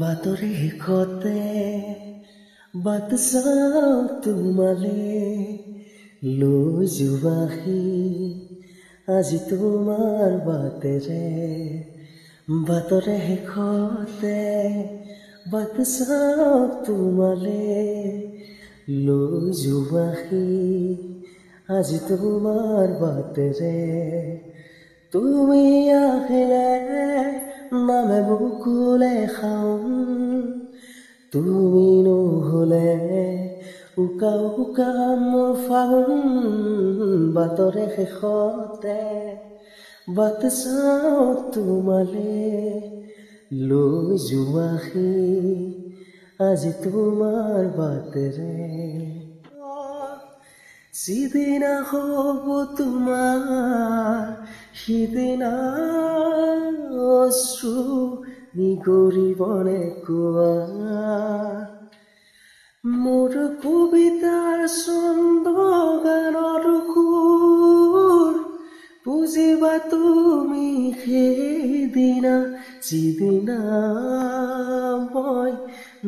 বাতৰে শেষতে বাট চাওঁ তোমালে লৈ যোৱাহি আজি তোমাৰ বাটেৰে বাতৰে শেষতে বাট চাওঁ তোমালে লৈ যোৱাহি আজি তোমাৰ বাটেৰে তুমি আহিলে নামে বুকুলে খাওঁ তুমি নহ'লে উকা উকা মোৰ ফাগুন বাটৰে শেষতে বাট চাওঁ তোমালে লৈ যোৱাহি আজি তোমাৰ বাটেৰে যিদিনা হ'ব তোমাৰ সিদিনা অশ্ৰু নিগৰিবনে কোৱা মোৰ কবিতাৰ ছন্দ গানৰ সুৰ বুজিবা তুমি সেইদিনা যিদিনা মই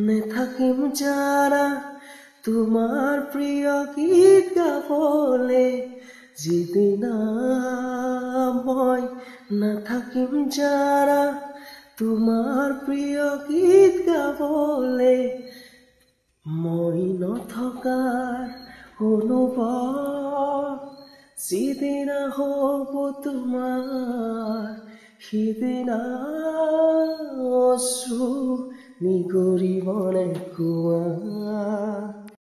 নেথাকিম জানা তোমাৰ প্ৰিয় গীত গাবলে যিদিনা মই নাথাকিম জানা তোমাৰ প্ৰিয় গীত গাবলে মই নথকাৰ অনুভৱ যিদিনা হ'ব তোমাৰ সিদিনা অশ্ৰু নিগৰিবনে কোৱা